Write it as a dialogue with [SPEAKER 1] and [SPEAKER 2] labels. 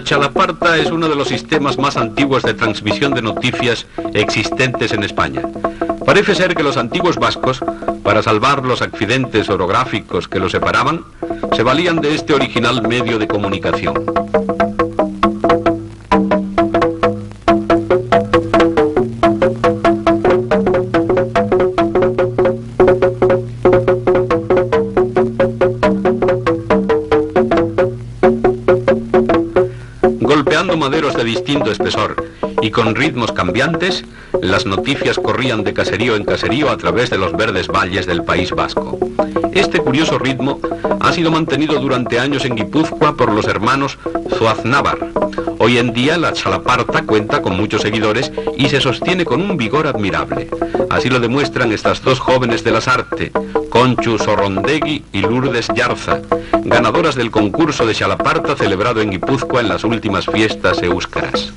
[SPEAKER 1] Txalaparta es uno de los sistemas más antiguos de transmisión de noticias existentes en España. Parece ser que los antiguos vascos, para salvar los accidentes orográficos que los separaban, se valían de este original medio de comunicación. Golpeando maderos de distinto espesor y con ritmos cambiantes, las noticias corrían de caserío en caserío a través de los verdes valles del País Vasco. Este curioso ritmo ha sido mantenido durante años en Guipúzcoa por los hermanos Zuaznavar. Hoy en día la Txalaparta cuenta con muchos seguidores y se sostiene con un vigor admirable. Así lo demuestran estas dos jóvenes de las artes, Conchu Sorrondegui y Lourdes Yarza, ganadoras del concurso de Txalaparta celebrado en Guipúzcoa en las últimas fiestas eúskaras.